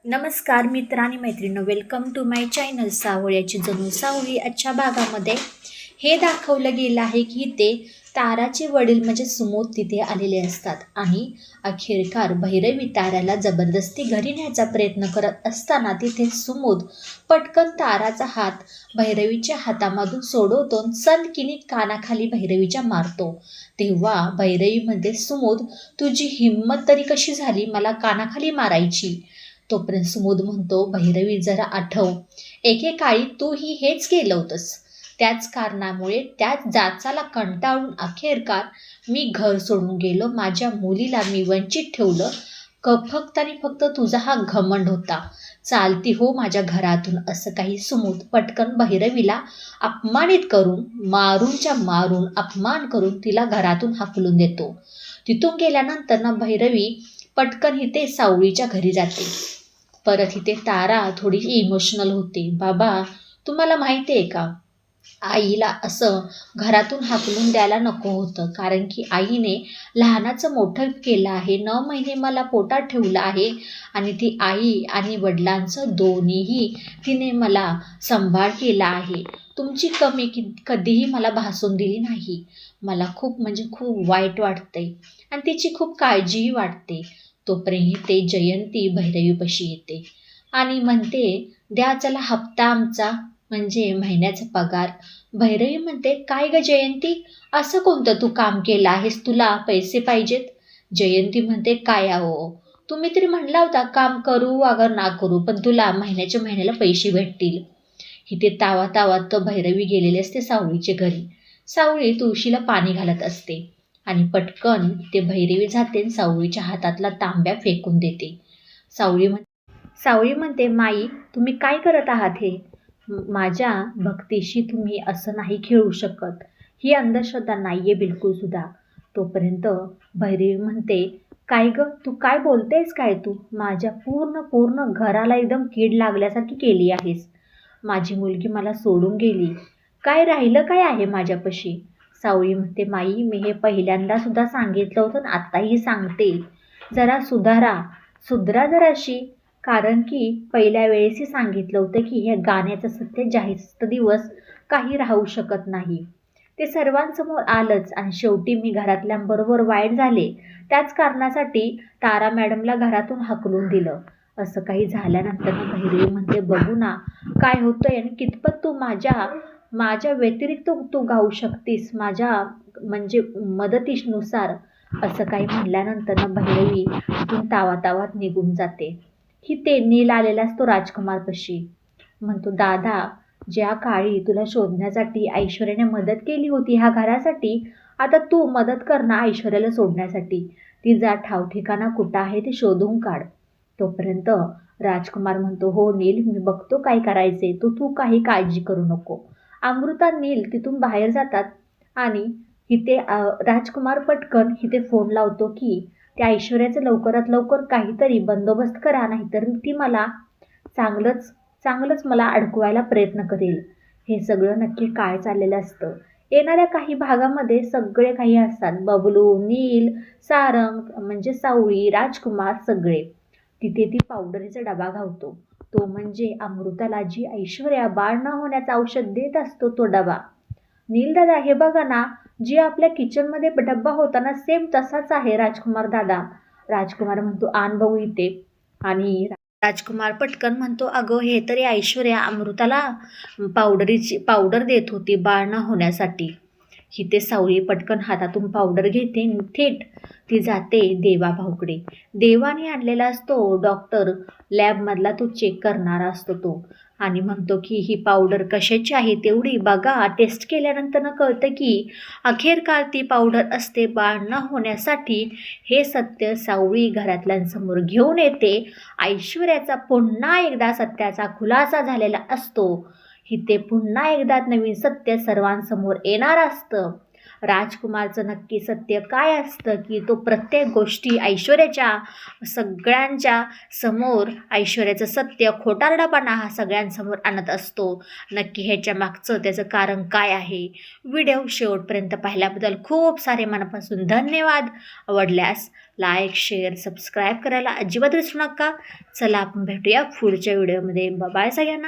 नमस्कार मित्र आणि मैत्रिणी, वेलकम टू माय चॅनल. सावळ्याची जणू सावळी. आजच्या भागामध्ये हे दाखवलं गेलं आहे की ते ताराचे वडील म्हणजे सुमोद तिथे आलेले असतात आणि अखेरकार भैरवी ताराला जबरदस्ती घरी न्यायचा प्रयत्न करत असताना तिथे सुमोद पटकन ताराचा हात भैरवीच्या हातामधून सोडवतो, सनकिनी कानाखाली भैरवीच्या मारतो. तेव्हा भैरवीमध्ये, सुमोद तुझी हिंमत तरी कशी झाली मला कानाखाली मारायची? तोपर्यंत सुमोद म्हणतो, भैरवी जरा आठव, एकेकाळी तूही हेच केलं होतंस. त्याच कारणामुळे त्याच जाचाला कंटाळून अखेरकार मी घर सोडून गेलो. माझ्या मुलीला मी वंचित ठेवलं. फक्त आणि फक्त तुझा हा घमंड होता. चालती हो माझ्या घरातून. असं काही सुमोद पटकन भैरवीला अपमानित करून, मारून अपमान करून तिला घरातून हाकलून देतो. तिथून गेल्यानंतर ना भैरवी पटकन इथे सावळीच्या घरी जाते. परत इथे तारा थोडीशी इमोशनल होते. बाबा, तुम्हाला माहिती आहे का, आईला असं घरातून हाकलून द्यायला नको होतं, कारण की आईने लहानाचं मोठं केलं आहे, 9 महिने मला पोटात ठेवलं आहे आणि ती आई आणि वडिलांचं दोन्हीही तिने मला सांभाळ केला आहे. तुमची कमी कधीही मला भासून दिली नाही. मला खूप म्हणजे खूप वाईट वाटतंय आणि तिची खूप काळजीही वाटते. तोपर्यंत ते जयंती भैरवीपाशी येते आणि म्हणते, द्या चला हप्ता आमचा, म्हणजे महिन्याचा पगार. भैरवी म्हणते, काय ग जयंती, असं कोणतं तू काम केलं आहेस, तुला पैसे पाहिजेत? जयंती म्हणते, काय आहो, तुम्ही तरी म्हणला होता काम करू अगर ना करू, पण तुला महिन्याला पैसे भेटतील. इथे तावात तो भैरवी गेलेले असते सावळीचे घरी. सावळी तुळशीला पाणी घालत असते आणि पटकन ते भैरवी जाते, सावळीच्या हातातला तांब्या फेकून देते. सावळी म्हणते, माई तुम्ही काय करत आहात हे? माझ्या भक्तीशी तुम्ही असं नाही खेळू शकत. ही अंधश्रद्धा नाहीये बिलकुल सुद्धा. तोपर्यंत भैरवी म्हणते, काय ग, तू काय बोलतेस काय? तू माझ्या पूर्ण घराला एकदम कीड लागल्यासारखी केली आहेस. माझी मुलगी मला सोडून गेली, काय राहिलं काय आहे माझ्यापाशी? सावळी म्हणते, माई मी हे पहिल्यांदा सुद्धा सांगितलं होतं, आत्ताही सांगते, जरा सुधरा जराशी. कारण की पहिल्या वेळेसही सांगितलं होतं की ह्या गाण्याचं सत्य जास्त दिवस काही राहू शकत नाही. ते सर्वांसमोर आलंच आणि शेवटी मी घरातल्यांबरोबर वाईट झाले. त्याच कारणासाठी तारा मॅडमला घरातून हाकलून दिलं. असं काही झाल्यानंतर भैरवी म्हणते, बघू ना काय होतंय आणि कितपत तू माझ्या व्यतिरिक्त तू गाऊ शकतीस, माझ्या म्हणजे मदतीनुसार. असं काही म्हणल्यानंतर भैरवी तिथून तावात निघून जाते. ही ते नील आलेला असतो राजकुमारपाशी. म्हणतो, दादा, ज्या काळी तुला शोधण्यासाठी ऐश्वर्याने मदत केली होती ह्या घरासाठी, आता तू मदत कर ना ऐश्वर्याला सोडण्यासाठी. ती जा ठाव ठिकाणा कुठं आहे ते शोधून काढ. तोपर्यंत राजकुमार म्हणतो, हो नील, मी बघतो काय करायचे, तू काही काळजी करू नको. अमृता नील तिथून बाहेर जातात आणि इथे राजकुमार पटकन इथे फोन लावतो की त्या ऐश्वर्याचं लवकरात लवकर काहीतरी बंदोबस्त करा, नाहीतर ती मला चांगलंच मला अडकवायला प्रयत्न करेल. हे सगळं नक्की काय चाललेलं असतं? येणाऱ्या काही भागामध्ये सगळे काही असतात. बबलू, नील, सारंग म्हणजे सावळी, राजकुमार सगळे. तिथे ती पावडरीचा डबा घालतो. तो म्हणजे अमृताला जी ऐश्वर्या बाळ न होण्याचं औषध देत असतो तो डबा. नील दादा, हे बघा ना, जी आपल्या किचनमध्ये डब्बा होता ना, सेम तसाच आहे राजकुमार दादा. राजकुमार म्हणतो, आण बघू इथे. आणि राजकुमार पटकन म्हणतो, अगं हे तरी ऐश्वर्या अमृताला पावडर देत होती बाळ न होण्यासाठी. इथे सावळी पटकन हातातून पावडर घेते, थेट ती जाते देवा भाऊकडे. देवाने आणलेला असतो डॉक्टर, लॅबमधला तो चेक करणारा असतो तो, आणि म्हणतो की ही पावडर कशाची आहे तेवढी बघा. टेस्ट केल्यानंतर कळतं की अखेरकार ती पावडर असते बाळ न होण्यासाठी. हे सत्य सावळी घरातल्यांसमोर घेऊन येते. ऐश्वर्याचा पुन्हा एकदा सत्याचा खुलासा झालेला असतो. इथे पुन्हा एकदा नवीन सत्य सर्वांसमोर येणार असतं. राजकुमारचं नक्की सत्य काय असतं, की तो प्रत्येक गोष्टी ऐश्वर्याच्या सगळ्यांच्या समोर ऐश्वर्याचं सत्य खोटारडापणा हा सगळ्यांसमोर आणत असतो. नक्की ह्याच्या मागचं त्याचं कारण काय आहे. व्हिडिओ शेवटपर्यंत पाहिल्याबद्दल खूप सारे मनापासून धन्यवाद. आवडल्यास लाईक शेअर सबस्क्राईब करायला अजिबात विसरू नका. चला आपण भेटूया पुढच्या व्हिडिओमध्ये. बाय सगळ्यांना.